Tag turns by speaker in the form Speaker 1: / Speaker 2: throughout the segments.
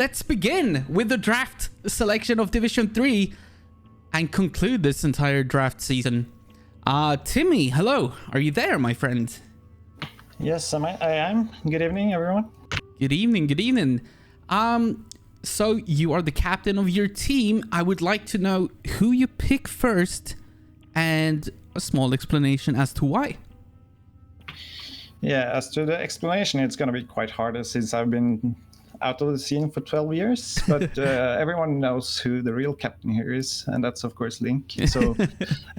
Speaker 1: let's begin with the draft selection of Division 3 and conclude this entire draft season. Timmy, hello. Are you there, my friend?
Speaker 2: Yes, I am. Good evening, everyone.
Speaker 1: Good evening, good evening. So you are the captain of your team. I would like to know who you pick first and a small explanation as to why.
Speaker 2: Yeah, as to the explanation, it's going to be quite hard since I've been out of the scene for 12 years, but everyone knows who the real captain here is, and that's of course Link. So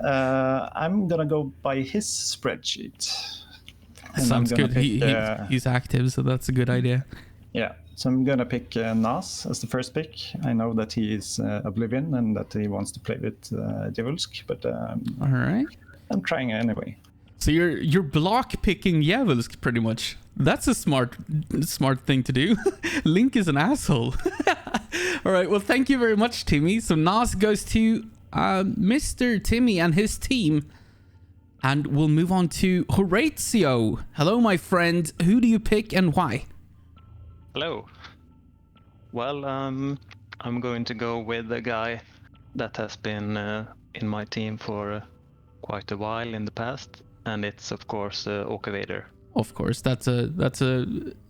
Speaker 2: I'm going to go by his spreadsheet. And
Speaker 1: sounds good. He's active, so that's a good idea.
Speaker 2: Yeah, so I'm going to pick Nas as the first pick. I know that he is Oblivion and that he wants to play with Djevolsk, but
Speaker 1: all right,
Speaker 2: I'm trying anyway.
Speaker 1: So you're block picking Djevolsk pretty much. That's a smart thing to do. Link is an asshole. All right, well, thank you very much, Timmy. So Nas goes to Mr. Timmy and his team. And we'll move on to Horatio. Hello, my friend. Who do you pick and why?
Speaker 3: Hello. Well, I'm going to go with a guy that has been in my team for quite a while in the past, and it's of course Vader.
Speaker 1: Of course, that's a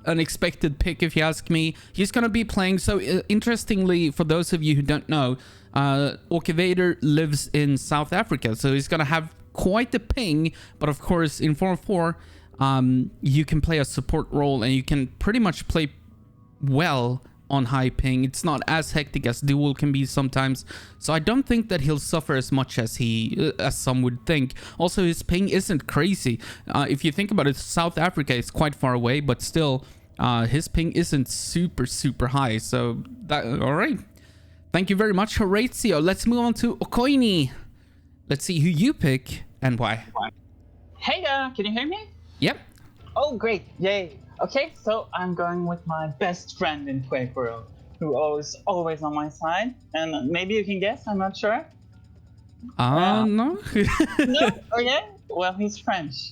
Speaker 1: unexpected pick if you ask me. He's gonna be playing. So interestingly, for those of you who don't know, Vader lives in South Africa, so he's gonna have quite the ping. But of course, in 4-4, you can play a support role and you can pretty much play well on high ping. It's not as hectic as duel can be sometimes, so I don't think that he'll suffer as much as some would think. Also, his ping isn't crazy. If you think about it, South Africa is quite far away, but still his ping isn't super high. So that all right, thank you very much, Horatio. Let's move on to Okoini. Let's see who you pick and why.
Speaker 4: Hey, can you hear me?
Speaker 1: Yep.
Speaker 4: Oh, great. Yay. Okay, so I'm going with my best friend in Quake World, who is always on my side. And maybe you can guess, I'm not sure.
Speaker 1: No.
Speaker 4: No? Okay. Well, he's French,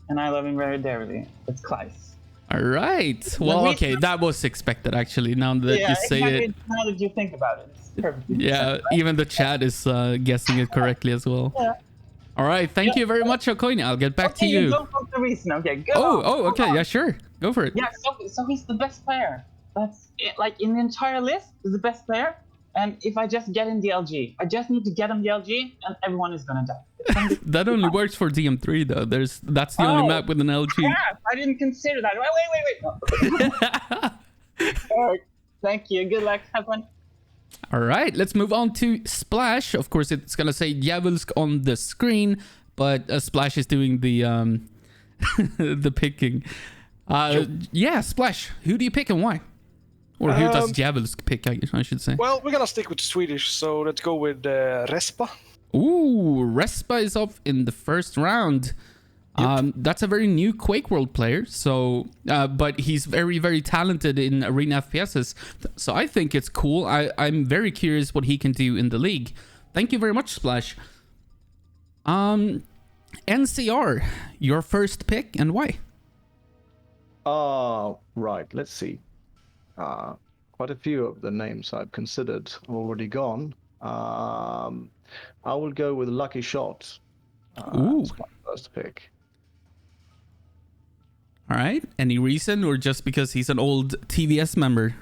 Speaker 4: and I love him very dearly. It's Kleis.
Speaker 1: All right. Well, okay, that was expected, actually, now that you say it.
Speaker 4: Now that you think about it, it's perfectly
Speaker 1: yeah,
Speaker 4: right?
Speaker 1: even the chat is guessing it correctly as well.
Speaker 4: Yeah.
Speaker 1: All right, thank you very much, Okoini. I'll get back to you.
Speaker 4: Don't fuck the reason. Okay, go.
Speaker 1: Okay, yeah, sure. Go for it.
Speaker 4: Yeah, so he's the best player. That's it, like in the entire list, he's the best player. And if I just get in the LG, I just need to get him the LG, and everyone is gonna die.
Speaker 1: That only works for DM3 though. That's the only map with an LG.
Speaker 4: Crap, I didn't consider that. Wait. All right, thank you. Good luck. Have fun.
Speaker 1: All right, let's move on to Splash. Of course, it's gonna say Djevolsk on the screen, but Splash is doing the the picking. Yeah, Splash. Who do you pick and why? Or who does Djevolsk pick? I should say.
Speaker 5: Well, we're gonna stick with Swedish, so let's go with Respa.
Speaker 1: Ooh, Respa is up in the first round. Yep. That's a very new Quake World player, so but he's very talented in arena FPSs, so I think it's cool. I'm very curious what he can do in the league. Thank you very much, Splash. NCR, your first pick and why?
Speaker 6: Right, let's see. Quite a few of the names I've considered already gone. I will go with Lucky Shot.
Speaker 1: Ooh.
Speaker 6: That's my first pick.
Speaker 1: All right. Any reason, or just because he's an old TVS member?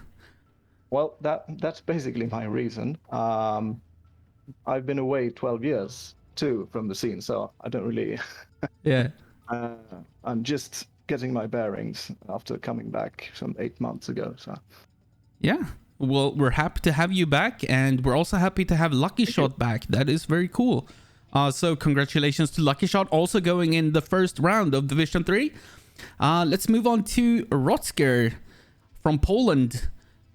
Speaker 6: Well, that's basically my reason. I've been away 12 years too from the scene, so I don't really.
Speaker 1: Yeah.
Speaker 6: I'm just getting my bearings after coming back some 8 months ago. So.
Speaker 1: Yeah. Well, we're happy to have you back, and we're also happy to have Lucky Shot back. That is very cool. So congratulations to Lucky Shot, also going in the first round of Division 3. Let's move on to Rotsker from Poland.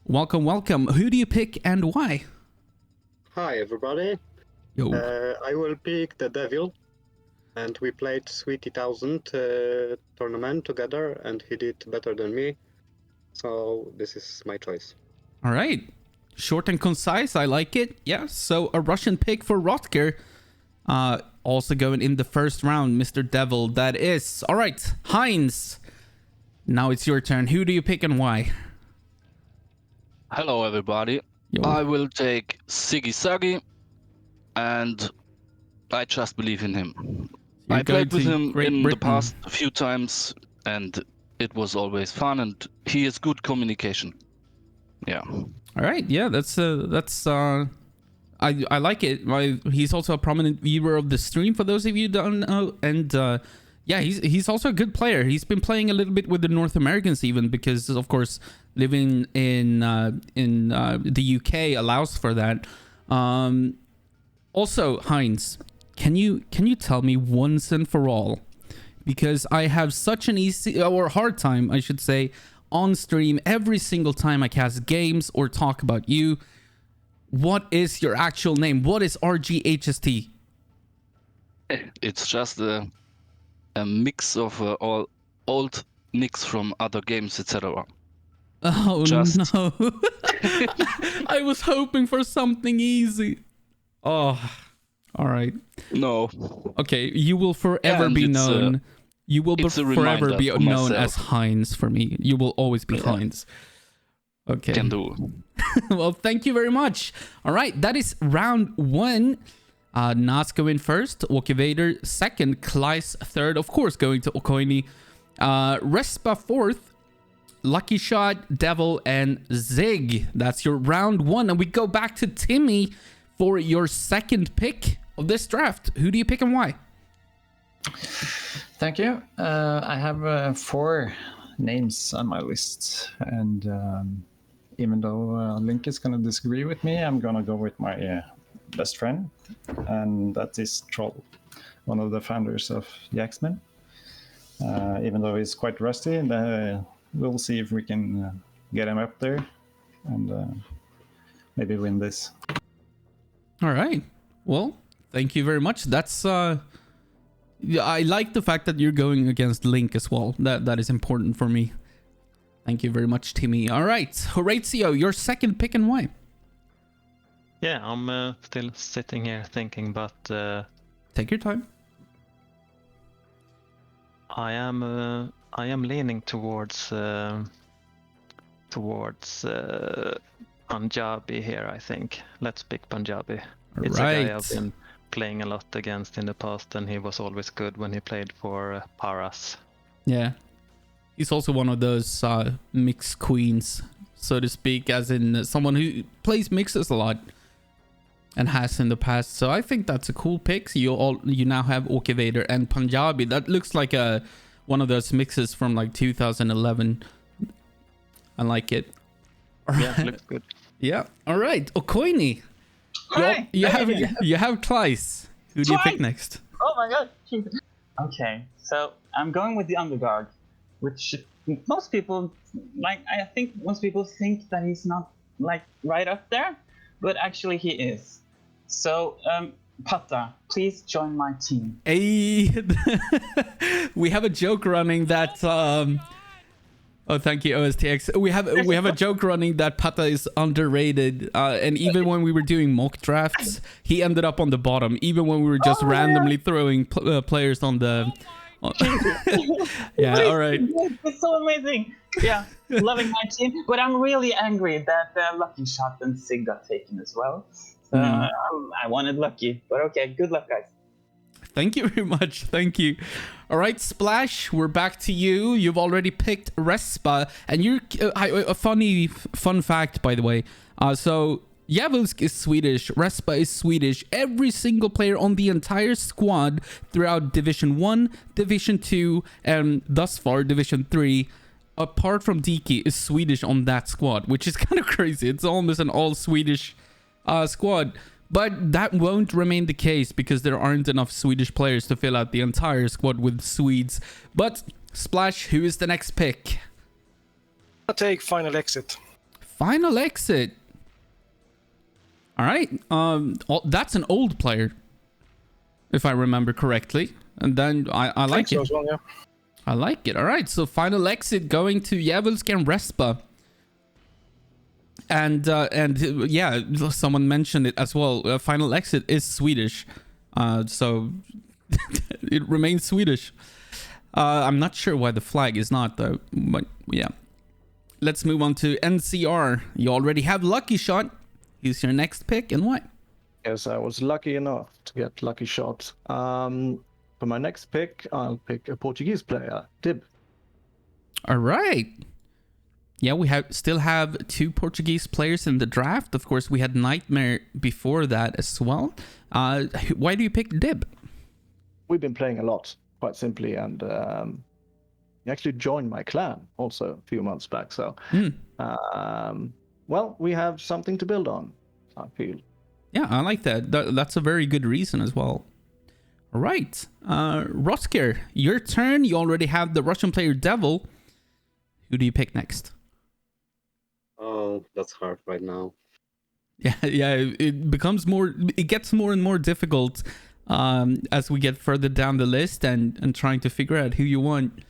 Speaker 1: Welcome. Who do you pick and why?
Speaker 7: Hi, everybody.
Speaker 1: Yo.
Speaker 7: I will pick the Devil. And we played Sweetie 1000 tournament together, and he did better than me. So this is my choice.
Speaker 1: All right. Short and concise. I like it. Yeah. So a Russian pick for Rotker. Also going in the first round, Mr. Devil. That is. All right. Heinz. Now it's your turn. Who do you pick and why?
Speaker 8: Hello, everybody.
Speaker 1: Yo.
Speaker 8: I will take Siggy Saggy, and I just believe in him.
Speaker 1: You're
Speaker 8: I played with
Speaker 1: going to
Speaker 8: him
Speaker 1: Great
Speaker 8: in
Speaker 1: Britain.
Speaker 8: the past a few times, and it was always fun, and he has good communication. Yeah.
Speaker 1: All right, yeah, I like it. He's also a prominent viewer of the stream, for those of you who don't know, and yeah, he's also a good player. He's been playing a little bit with the North Americans even, because of course living in the UK allows for that. Also, Heinz, can you tell me once and for all, because I have such an easy or hard time, I should say, on stream every single time I cast games or talk about you. What is your actual name? What is RGHST?
Speaker 8: It's just a mix of all old nicks from other games, etc.
Speaker 1: Oh
Speaker 8: Just-
Speaker 1: no. I was hoping for something easy. Oh, all right.
Speaker 8: No.
Speaker 1: Okay, you will forever
Speaker 8: And
Speaker 1: be
Speaker 8: it's,
Speaker 1: known. You will
Speaker 8: it's a
Speaker 1: forever
Speaker 8: reminder
Speaker 1: be
Speaker 8: for
Speaker 1: known
Speaker 8: myself.
Speaker 1: as Heinz for me. You will always be
Speaker 8: Yeah.
Speaker 1: Heinz. Okay.
Speaker 8: Can do.
Speaker 1: Well, thank you very much. All right, that is round 1. Nats go in first, Vader second, Kleis third, of course going to Okoini, Respa fourth, Lucky Shot, Devil, and Zig. That's your round 1, and we go back to Timmy for your second pick of this draft. Who do you pick and why?
Speaker 2: Thank you. I have 4 names on my list, and even though Link is going to disagree with me, I'm going to go with my best friend, and that is Troll, one of the founders of the X-Men. Even though he's quite rusty, and we'll see if we can get him up there and maybe win this.
Speaker 1: All right. Well, thank you very much. That's yeah, I like the fact that you're going against Link as well. That is important for me. Thank you very much, Timmy. All right, Horatio, your second pick and why?
Speaker 3: Yeah, I'm still sitting here thinking, but
Speaker 1: Take your time.
Speaker 3: I am leaning towards Punjabi here. I think let's pick Punjabi. It's a guy I've been playing a lot against in the past, and he was always good when he played for Paras.
Speaker 1: Yeah. He's also one of those mix queens, so to speak, as in someone who plays mixes a lot and has in the past. So I think that's a cool pick. So you now have Vader and Punjabi. That looks like one of those mixes from like 2011. I like it. All right.
Speaker 3: Yeah, looks good.
Speaker 1: Yeah. All right. Okoini.
Speaker 4: Hi.
Speaker 1: You have Kleis. Who do you pick
Speaker 4: Kleis.
Speaker 1: next?
Speaker 4: Oh my god. Okay, so I'm going with the underdog, which most people like. I think most people think that he's not like right up there, but actually he is. So, Pata, please join my team.
Speaker 1: Hey, we have a joke running that oh, thank you, OSTX. We have a joke running that Pata is underrated, and even when we were doing mock drafts, he ended up on the bottom. Even when we were just randomly throwing players on the. Yeah,
Speaker 4: Please,
Speaker 1: all right.
Speaker 4: It's so amazing. Yeah, loving my team, but I'm really angry that Lucky Shot and Sig got taken as well. I wanted Lucky, but okay, good luck, guys.
Speaker 1: Thank you very much. Thank you. All right, Splash, we're back to you. You've already picked Respa, and you're a fun fact, by the way. So Djävulsk is Swedish, Respa is Swedish. Every single player on the entire squad throughout Division 1, Division 2, and thus far Division 3, apart from Diki, is Swedish on that squad, which is kind of crazy. It's almost an all Swedish squad. But that won't remain the case because there aren't enough Swedish players to fill out the entire squad with Swedes. But Splash, who is the next pick?
Speaker 5: I'll take Final Exit.
Speaker 1: Final Exit. All right. That's an old player, if I remember correctly. And then I like it.
Speaker 5: As well, yeah.
Speaker 1: I like it. All right. So Final Exit going to Djävulsk and Respa. And yeah, someone mentioned it as well. Final Exit is Swedish, so it remains Swedish. I'm not sure why the flag is not though, but yeah. let's move on to NCR. You already have Lucky Shot. Who's your next pick and why?
Speaker 6: Yes, I was lucky enough to get Lucky Shot. For my next pick, I'll pick a Portuguese player, Dib.
Speaker 1: All right. Yeah, we still have 2 Portuguese players in the draft. Of course, we had Nightmare before that as well. Why do you pick Dib?
Speaker 6: We've been playing a lot, quite simply, and he actually joined my clan also a few months back. So, well, we have something to build on, I feel.
Speaker 1: Yeah, I like that. That's a very good reason as well. All right. Rotker, your turn. You already have the Russian player Devil. Who do you pick next?
Speaker 7: Oh, that's hard right now.
Speaker 1: Yeah, it gets more and more difficult as we get further down the list and trying to figure out who you want.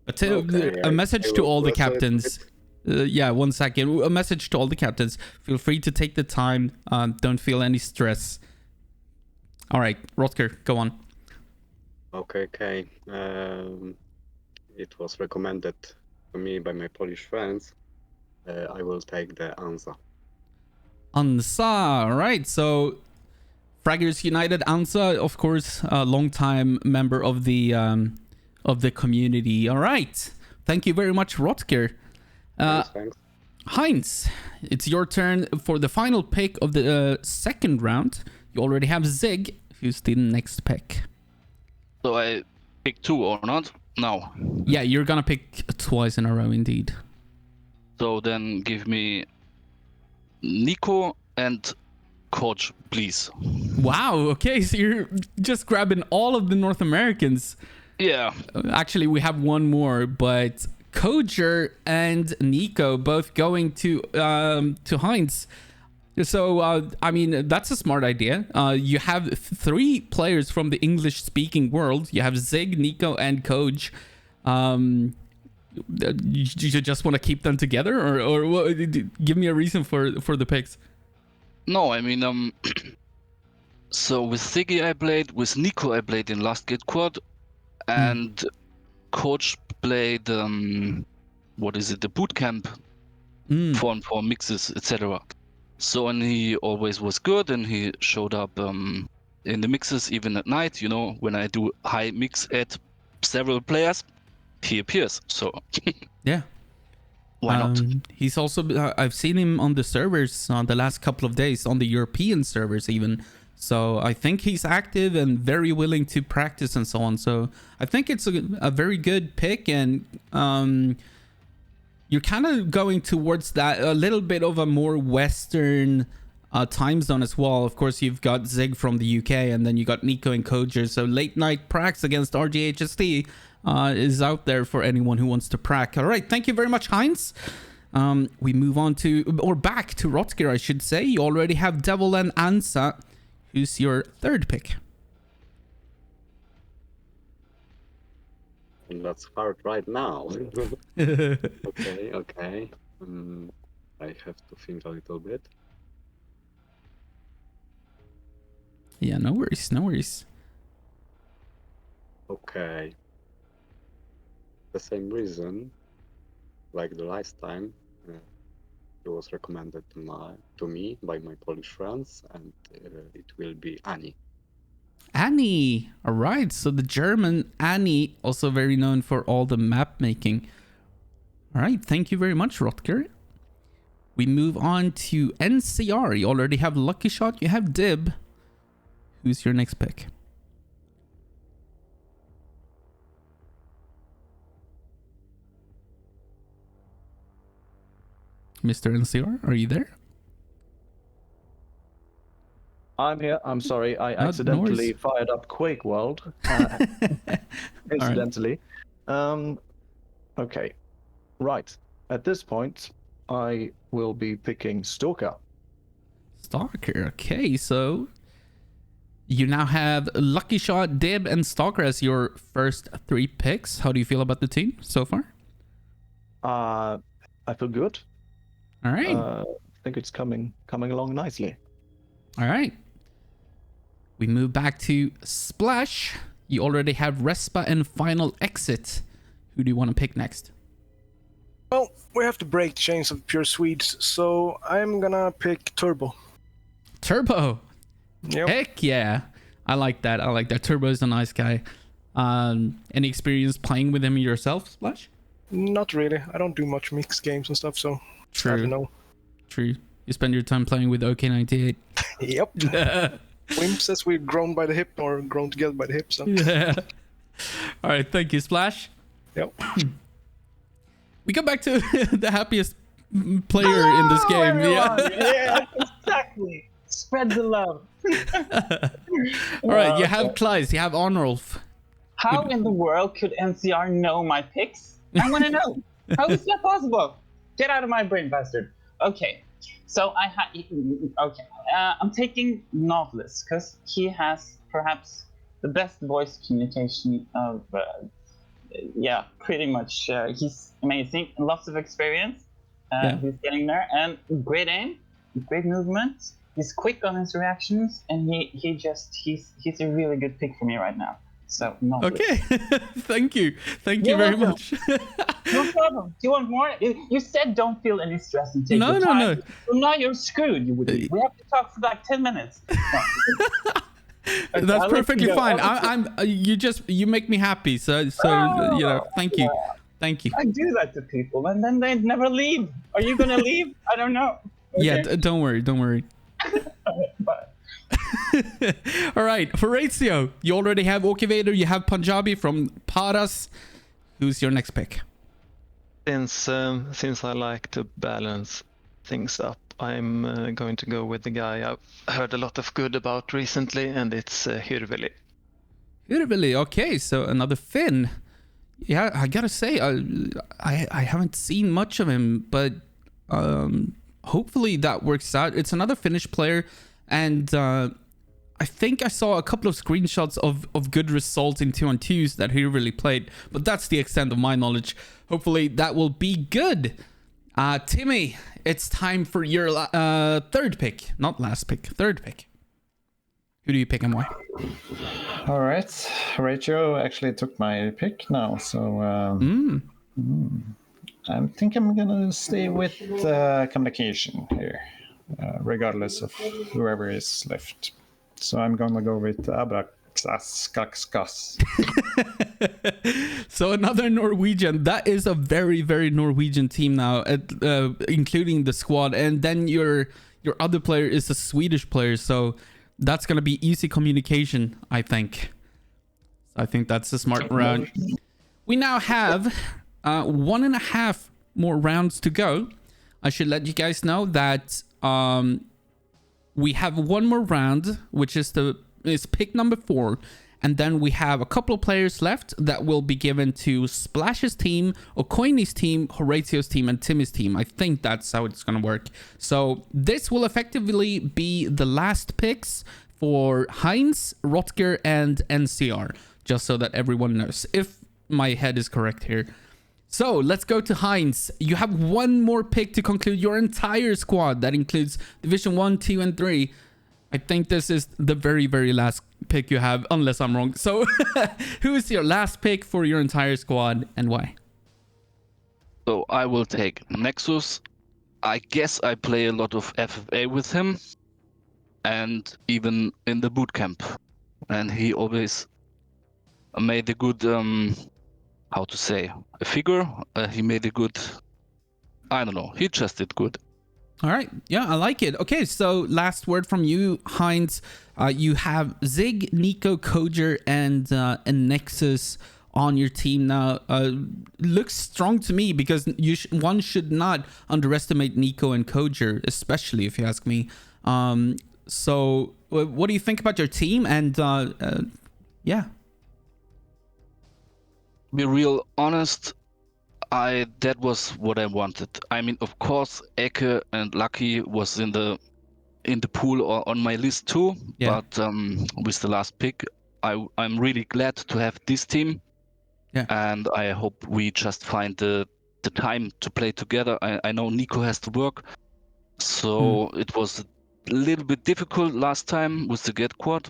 Speaker 1: But a message to all the captains. Yeah, 1 second. A message to all the captains. Feel free to take the time. Don't feel any stress. All right, Rotker, go on.
Speaker 7: Okay. It was recommended to me by my Polish friends. I will take the Ansa.
Speaker 1: Ansa, all right. So, Fraggers United, Ansa, of course, a long-time member of the community. All right. Thank you very much, Rotker.
Speaker 7: Thanks.
Speaker 1: Heinz, it's your turn for the final pick of the second round. You already have Zig. Who's the next pick?
Speaker 8: So I pick 2 or not? No.
Speaker 1: Yeah, you're gonna pick twice in a row, indeed.
Speaker 8: So then give me Nico and Coach, please.
Speaker 1: Wow, okay, so you're just grabbing all of the North Americans.
Speaker 8: Yeah.
Speaker 1: Actually, we have one more, but Kojer and Nico both going to Heinz. So, I mean, that's a smart idea. You have 3 players from the English-speaking world. You have Zig, Nico, and Koj. You just want to keep them together, or what, give me a reason for the picks.
Speaker 8: No, I mean, so with Ziggy I played, with Nico I played in last GetQuad, and Coach played, what is it, the bootcamp for mixes, etc. So, and he always was good, and he showed up in the mixes even at night, you know, when I do high mix at several players, he appears, so
Speaker 1: yeah.
Speaker 8: Why not?
Speaker 1: He's also, I've seen him on the servers on the last couple of days, on the European servers even. So I think he's active and very willing to practice and so on. So I think it's a very good pick, and you're kind of going towards that, a little bit of a more Western time zone as well. Of course, you've got Zig from the UK, and then you got Nico and Kojer. So late night pracs against RGHST is out there for anyone who wants to prac. All right, thank you very much, Heinz. We move on to, or back to Rotger, I should say. You already have Devil and Ansa. Who's your third pick?
Speaker 7: That's hard right now. Okay. I have to think a little bit.
Speaker 1: Yeah, no worries.
Speaker 7: Okay. The same reason, like the last time, it was recommended to me by my Polish friends, and it will be Annie.
Speaker 1: Annie. All right. So the German Annie, also very known for all the map making. All right. Thank you very much, Rotger. We move on to NCR. You already have Lucky Shot. You have Dib. Who's your next pick? Mr. NCR, are you there?
Speaker 6: I'm here. I'm sorry. I
Speaker 1: No
Speaker 6: accidentally
Speaker 1: worries.
Speaker 6: fired up Quake World. Incidentally. Okay. Right. At this point, I will be picking Stalker.
Speaker 1: Stalker. Okay, so you now have Lucky Shot, Dib, and Stalker as your first 3 picks. How do you feel about the team so far?
Speaker 6: I feel good.
Speaker 1: All right.
Speaker 6: I think it's coming along nicely.
Speaker 1: All right. We move back to Splash. You already have Respa and Final Exit. Who do you want to pick next?
Speaker 5: Well, we have to break the chains of pure Swedes, so I'm gonna pick Turbo.
Speaker 1: Turbo.
Speaker 5: Yep.
Speaker 1: Heck yeah. I like that. Turbo is a nice guy. Any experience playing with him yourself, Splash?
Speaker 5: Not really. I don't do much mixed games and stuff, so sad to know.
Speaker 1: True. You spend your time playing with OK98.
Speaker 5: Yep. Wimp says we're grown by the hip or grown together by the hip, so.
Speaker 1: Yeah. All right. Thank you, Splash.
Speaker 5: Yep.
Speaker 1: We go back to the happiest player in this game.
Speaker 4: Everyone. Yeah, exactly. Spread the love.
Speaker 1: All right. You have Kleis. You have Arnulf.
Speaker 4: How in the world could NCR know my picks? I want to know. How is that possible? Get out of my brain, bastard. Okay, so I'm taking Novelist because he has perhaps the best voice communication of, pretty much. He's amazing, lots of experience. He's getting there, and great aim, great movement. He's quick on his reactions, and he's a really good pick for me right now. So
Speaker 1: okay. Thank you very much.
Speaker 4: No problem. Do you want more? You said don't feel any stress and take your time. No. So now you're screwed. We have to talk for like 10 minutes.
Speaker 1: That's perfectly fine. You make me happy. So thank you. Thank you.
Speaker 4: I do that to people, and then they never leave. Are you gonna leave? I don't know. Okay?
Speaker 1: Yeah, don't worry.
Speaker 4: Bye.
Speaker 1: All right, Horatio, you already have Orkivator, you have Punjabi from Paras. Who's your next pick?
Speaker 3: Since I like to balance things up, I'm going to go with the guy I've heard a lot of good about recently, and it's Hirveli.
Speaker 1: Hirveli, okay, so another Finn. Yeah, I gotta say, I haven't seen much of him, but hopefully that works out. It's another Finnish player, and I think I saw a couple of screenshots of good results in 2-on-2s that he really played, but that's the extent of my knowledge. Hopefully that will be good. Timmy, it's time for your third pick. Not last pick, third pick. Who do you pick and why?
Speaker 2: All right. Rachel actually took my pick now, so I think I'm going to stay with communication here, regardless of whoever is left. So I'm going to go with Abraxaskakskas.
Speaker 1: So another Norwegian. That is a very, very Norwegian team now, including the squad. And then your other player is a Swedish player. So that's going to be easy communication, I think. I think that's a smart round. We now have 1.5 more rounds to go. I should let you guys know that we have one more round, which is pick number 4, and then we have a couple of players left that will be given to Splash's team, Okoini's team, Horatio's team, and Timmy's team. I think that's how it's gonna work. So this will effectively be the last picks for Heinz, Rotger, and NCR, just so that everyone knows, if my head is correct here. So let's go to Heinz. You have one more pick to conclude your entire squad. That includes Division 1, 2, and 3. I think this is the very, very last pick you have, unless I'm wrong. So who is your last pick for your entire squad and why?
Speaker 8: So I will take Nexus. I guess I play a lot of FFA with him, and even in the bootcamp. And he always made a good... how to say, a figure. He made a good, I don't know, he just did good.
Speaker 1: All right, yeah, I like it. Okay, so last word from you, Heinz. You have Zig, Nico, Kojer, and Nexus on your team now. Looks strong to me because one should not underestimate Nico and Kojer, especially if you ask me. So what do you think about your team? And yeah.
Speaker 8: Be real honest, that was what I wanted. I mean, of course, Eke and Lucky was in the pool or on my list too. Yeah. But with the last pick, I'm really glad to have this team. Yeah. And I hope we just find the time to play together. I know Nico has to work, so it was a little bit difficult last time with the GetQuad,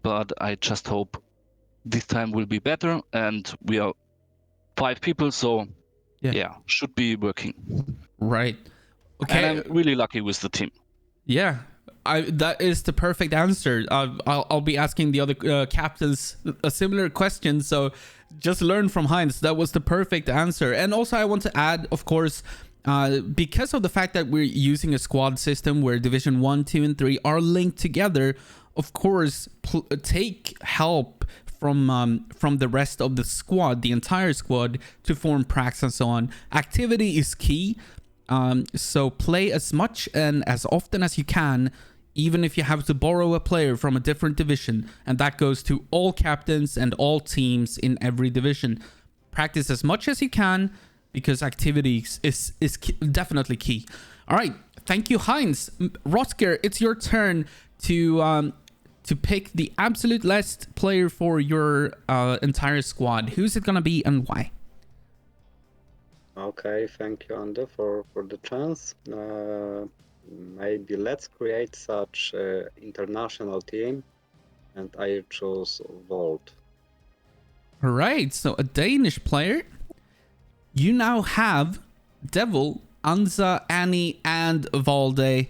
Speaker 8: but I just hope this time will be better, and we are 5 people, so
Speaker 1: Yeah.
Speaker 8: should be working.
Speaker 1: Right. Okay.
Speaker 8: And I'm really lucky with the team.
Speaker 1: Yeah, that is the perfect answer. I'll be asking the other captains a similar question, so just learn from Heinz. That was the perfect answer. And also, I want to add, of course, because of the fact that we're using a squad system where Division 1, 2, and 3 are linked together, of course, take help from the rest of the squad, the entire squad, to form pracs and so on. Activity is key. So play as much and as often as you can, even if you have to borrow a player from a different division. And that goes to all captains and all teams in every division. Practice as much as you can, because activity is definitely key. All right. Thank you, Heinz. Rotger, it's your turn to pick the absolute last player for your entire squad. Who's it going to be and why?
Speaker 7: Okay, thank you, Andeh, for the chance. Maybe let's create such international team, and I choose Volt.
Speaker 1: All right, so a Danish player. You now have Devil, Anza, Annie, and Valde.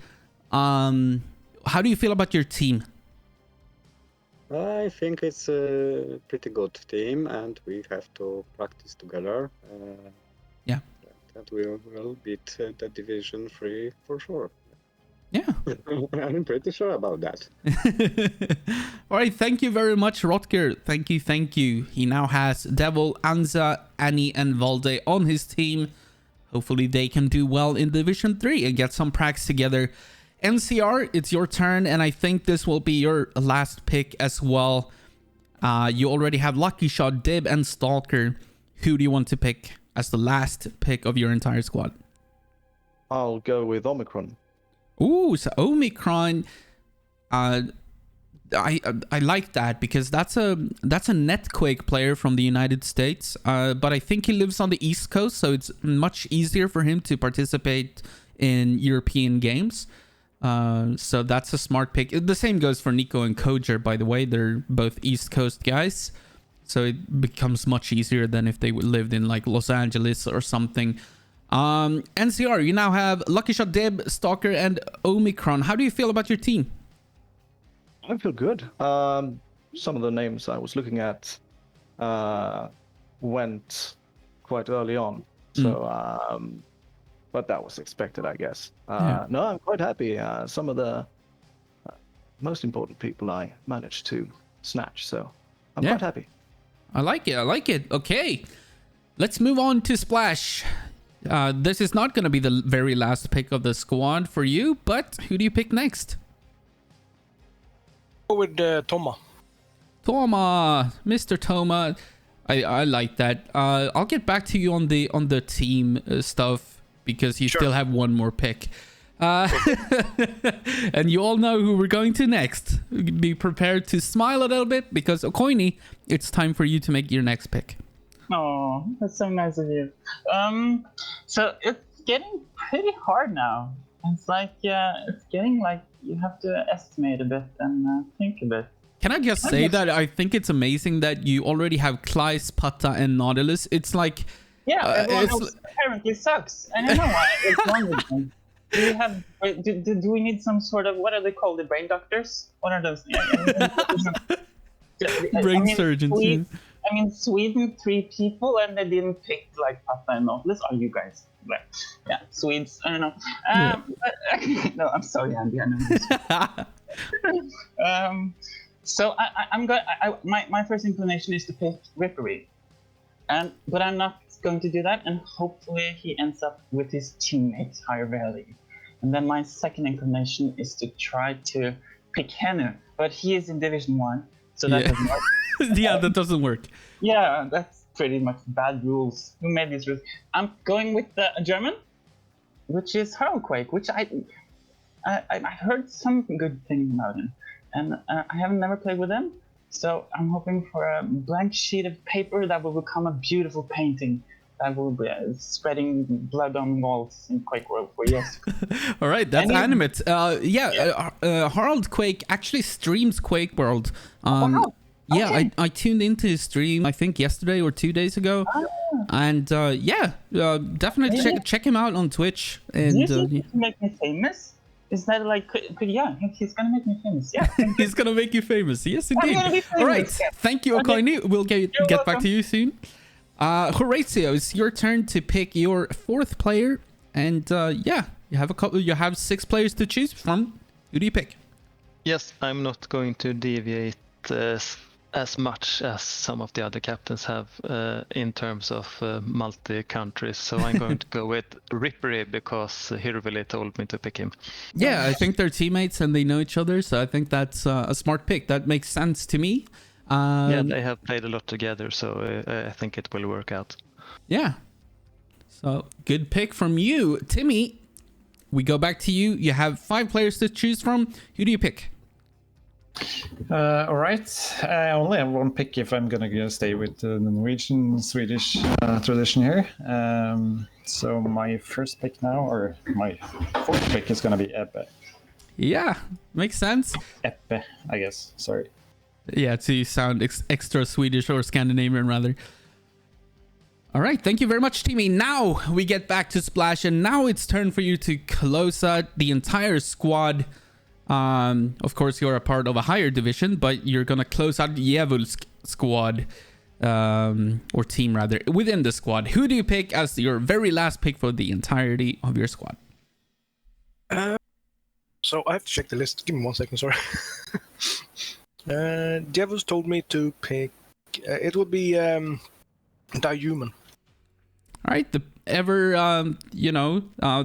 Speaker 1: How do you feel about your team?
Speaker 7: I think it's a pretty good team, and we have to practice together.
Speaker 1: Yeah.
Speaker 7: That we will beat the Division 3 for sure.
Speaker 1: Yeah.
Speaker 7: I'm pretty sure about that.
Speaker 1: All right, thank you very much, Rotger. Thank you. He now has Devil, Anza, Annie, and Valde on his team. Hopefully they can do well in Division 3 and get some pracs together. NCR, it's your turn, and I think this will be your last pick as well. You already have Lucky Shot, Dib, and Stalker. Who do you want to pick as the last pick of your entire squad?
Speaker 6: I'll go with Omicron.
Speaker 1: Ooh, so Omicron. I like that because that's a Netquake player from the United States. But I think he lives on the East Coast, so it's much easier for him to participate in European games. So that's a smart pick. The same goes for Nico and Kojer, by the way. They're both East Coast guys. So it becomes much easier than if they lived in like Los Angeles or something. NCR, you now have Lucky Shot, Deb, Stalker, and Omicron. How do you feel about your team?
Speaker 6: I feel good. Some of the names I was looking at went quite early on. So, but that was expected, I guess. No, I'm quite happy. Some of the most important people I managed to snatch. So I'm quite happy.
Speaker 1: I like it. Okay, let's move on to Splash. This is not going to be the very last pick of the squad for you, but who do you pick next?
Speaker 5: Go with Toma.
Speaker 1: Toma, Mr. Toma. I like that. I'll get back to you on the team stuff because you still have one more pick. And you all know who we're going to next. Be prepared to smile a little bit because Okoini, it's time for you to make your next pick.
Speaker 4: Oh, that's so nice of you. So it's getting pretty hard now. It's like, it's getting like you have to estimate a bit and think a bit.
Speaker 1: Can I just say that I think it's amazing that you already have Kleis, Pata, and Nautilus. It's like...
Speaker 4: Yeah, everyone else apparently sucks. And I know why. It's wrong with them. Do you have... Do we need some sort of... What are they called? The brain doctors? What are those?
Speaker 1: Brain surgeons.
Speaker 4: I mean, Sweden, 3 people, and they didn't pick like Pata and Nautilus. Are you guys? Like, yeah, Swedes. I don't know. But, no, I'm sorry, Andy. I know. So I'm going. My first inclination is to pick Rippery, but I'm not going to do that. And hopefully he ends up with his teammates higher value. And then my second inclination is to try to pick Hennu, but he is in Division 1, so that doesn't work.
Speaker 1: Yeah, that doesn't work.
Speaker 4: Yeah, that's pretty much bad rules. Who made these rules? I'm going with a German, which is Hurlquake, which I heard some good things about him, and I haven't never played with him. So I'm hoping for a blank sheet of paper that will become a beautiful painting that will be spreading blood on walls in Quake World for years.
Speaker 1: All right, that's animate. Harold Quake actually streams Quake World.
Speaker 4: Wow.
Speaker 1: Yeah,
Speaker 4: Okay.
Speaker 1: I tuned into his stream, I think yesterday or 2 days ago. And definitely check him out on Twitch. And
Speaker 4: Do you think he can make me famous? Is that like, yeah, he's gonna make me famous. Yeah,
Speaker 1: he's gonna make you famous. Yes, indeed.
Speaker 4: I'm gonna be famous.
Speaker 1: All right.
Speaker 4: Yeah.
Speaker 1: Thank you, Okoini. We'll get back
Speaker 4: welcome.
Speaker 1: to you soon. Horatio, it's your turn to pick your fourth player. And you have 6 players to choose from. Who do you pick?
Speaker 3: Yes, I'm not going to deviate as much as some of the other captains have in terms of multi-countries. So I'm going to go with Rippery because Hirvili told me to pick him.
Speaker 1: Yeah, I think they're teammates and they know each other. So I think that's a smart pick. That makes sense to me.
Speaker 3: Yeah, they have played a lot together, so I think it will work out.
Speaker 1: Yeah. So good pick from you. Timmy, we go back to you. You have 5 players to choose from. Who do you pick?
Speaker 2: All right. I only have one pick if I'm gonna stay with the Norwegian Swedish tradition here. So my first pick now, or my fourth pick, is gonna be Ebbe.
Speaker 1: Yeah, makes sense.
Speaker 2: Ebbe, I guess. Sorry.
Speaker 1: Yeah, to sound extra Swedish or Scandinavian rather. All right, thank you very much, Timmy. Now we get back to Splash, and now it's turn for you to close out the entire squad. Of course, you're a part of a higher division, but you're gonna close out Djävulsk squad, or team rather, within the squad. Who do you pick as your very last pick for the entirety of your squad?
Speaker 5: So I have to check the list. Give me 1 second, sorry. Djävulsk told me to pick. It would be Dihuman.
Speaker 1: All right, the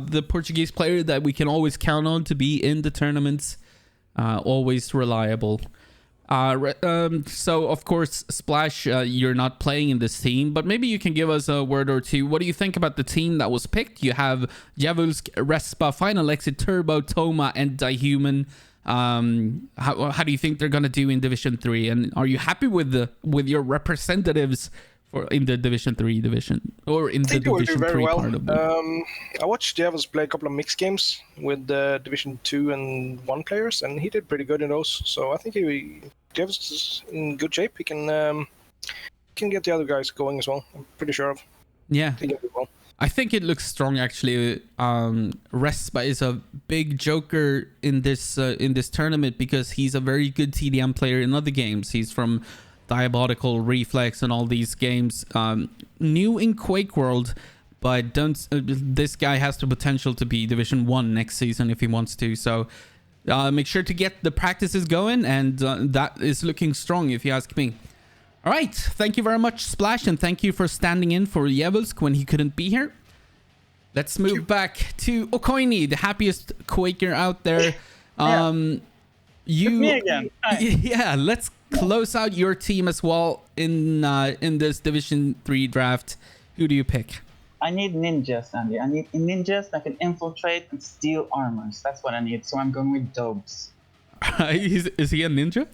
Speaker 1: the Portuguese player that we can always count on to be in the tournaments, always reliable. So of course, Splash, you're not playing in this team, but maybe you can give us a word or two. What do you think about the team that was picked? You have Djävulsk, Respa, Final Exit, Turbo, Toma, and Dihuman. How do you think they're gonna do in Division 3? And are you happy with your representatives in the Division 3 division, or in the Division 3
Speaker 5: well.
Speaker 1: part of
Speaker 5: I watched Djävulsk play a couple of mixed games with Division 2 and 1 players, and he did pretty good in those. So I think Djävulsk is in good shape. He can get the other guys going as well. I'm pretty sure of.
Speaker 1: Yeah.
Speaker 5: He can do well.
Speaker 1: I think it looks strong actually. Respa is a big joker in this tournament because he's a very good TDM player in other games. He's from Diabolical, Reflex, and all these games. New in Quake World, but this guy has the potential to be Division 1 next season if he wants to. So make sure to get the practices going, and that is looking strong if you ask me. All right, thank you very much, Splash, and thank you for standing in for Djävulsk when he couldn't be here. Let's move back to Okoini, the happiest Quaker out there.
Speaker 4: It's me again. Hi.
Speaker 1: Yeah, let's close out your team as well in this Division 3 draft. Who do you pick?
Speaker 4: I need ninjas, Andy. I need ninjas that can infiltrate and steal armors. That's what I need. So I'm going with Dobes.
Speaker 1: Is he a ninja?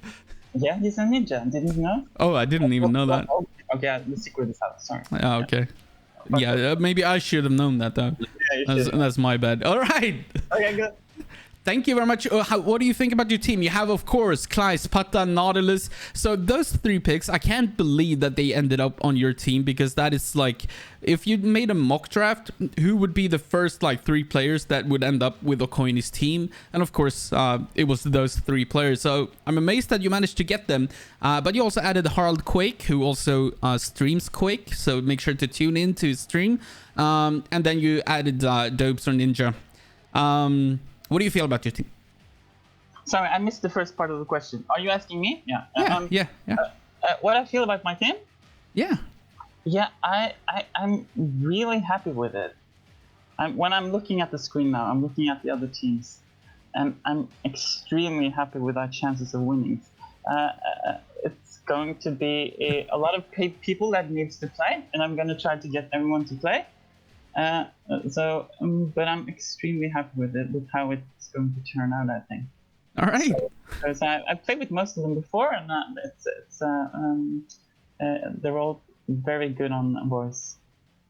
Speaker 4: Yeah, he's a ninja. Didn't you know?
Speaker 1: Oh, I didn't even know that.
Speaker 4: Okay, the secret is out. Sorry.
Speaker 1: Oh, okay. Yeah, maybe I should have known that though.
Speaker 4: Yeah,
Speaker 1: that's my bad. All right.
Speaker 4: Okay, good.
Speaker 1: Thank you very much. What do you think about your team? You have, of course, Kleist, Pata, Nautilus. So those 3 picks, I can't believe that they ended up on your team, because that is like, if you made a mock draft, who would be the first 3 players that would end up with Okoini's team? And of course, it was those 3 players. So I'm amazed that you managed to get them. But you also added Harald Quake, who also streams Quake. So make sure to tune in to his stream. And then you added Dobes or Ninja. What do you feel about your team?
Speaker 4: Sorry, I missed the first part of the question. Are you asking me? Yeah.
Speaker 1: Yeah.
Speaker 4: What I feel about my team?
Speaker 1: Yeah.
Speaker 4: Yeah, I'm really happy with it. When I'm looking at the screen now, I'm looking at the other teams, and I'm extremely happy with our chances of winning. It's going to be a lot of people that needs to play, and I'm going to try to get everyone to play. But I'm extremely happy with it, with how it's going to turn out, I think.
Speaker 1: All right.
Speaker 4: Because I've played with most of them before, and they're all very good on voice.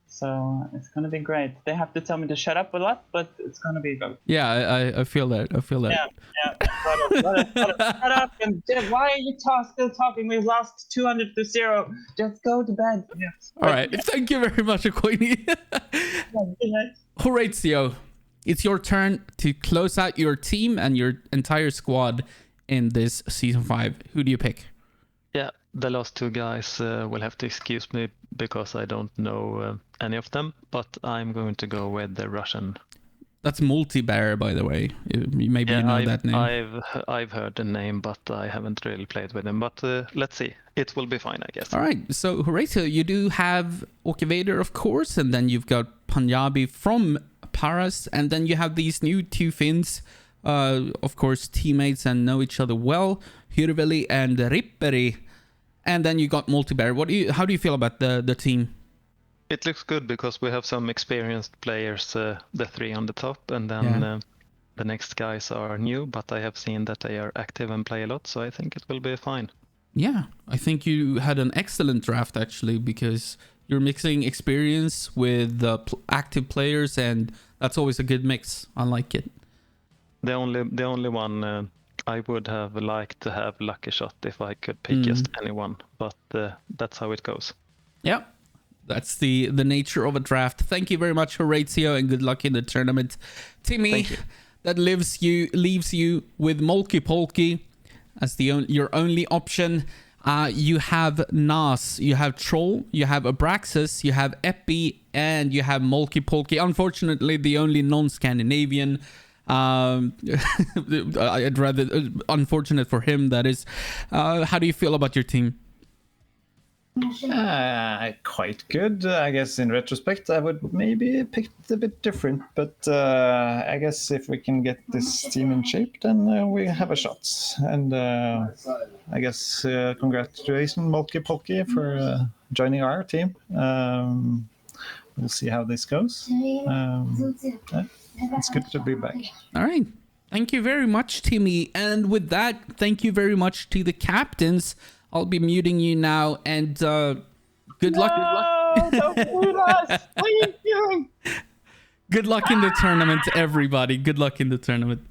Speaker 4: So it's going to be great. They have to tell me to shut up a lot, but it's going to be good.
Speaker 1: Yeah, I feel that.
Speaker 4: Yeah. Shut up! And why are you still talking? We've lost 200-0. Just go to bed. Yes.
Speaker 1: All right. Thank you very much, Aquini. Horatio, it's your turn to close out your team and your entire squad in this season 5. Who do you pick?
Speaker 3: Yeah, the last two guys will have to excuse me because I don't know any of them, but I'm going to go with the Russian.
Speaker 1: That's Multi-Bear, by the way. Maybe you know that name.
Speaker 3: I've heard the name, but I haven't really played with him. But let's see. It will be fine, I guess.
Speaker 1: All right. So, Horatio, you do have Orkivader, of course, and then you've got Punjabi from Paras, and then you have these new two Finns, of course, teammates and know each other well, Hirveli and Ripperi. And then you got Multi-Bear. How do you feel about the team?
Speaker 3: It looks good because we have some experienced players, the three on the top, and then the next guys are new, but I have seen that they are active and play a lot, so I think it will be fine.
Speaker 1: Yeah, I think you had an excellent draft, actually, because you're mixing experience with active players, and that's always a good mix. I like it.
Speaker 3: The only one I would have liked to have Lucky Shot if I could pick just anyone, but that's how it goes.
Speaker 1: Yeah. That's the nature of a draft. Thank you very much, Horatio, and good luck in the tournament. Timmy, that leaves you with Molky Polky as your only option. You have Nas, you have Troll, you have Abraxas, you have Epi, and you have Molky Polky. Unfortunately, the only non-Scandinavian. I'd rather unfortunate for him, that is. How do you feel about your team?
Speaker 2: Quite good. I guess in retrospect, I would maybe picked a bit different, but I guess if we can get this team in shape, then we have a shot. And I guess congratulations, Molky Polky, for joining our team. We'll see how this goes. It's good to be back.
Speaker 1: All right. Thank you very much, Timmy. And with that, thank you very much to the captains. I'll be muting you now, and good luck.
Speaker 4: Don't mute us! What are you doing?
Speaker 1: Good luck in the tournament, everybody. Good luck in the tournament.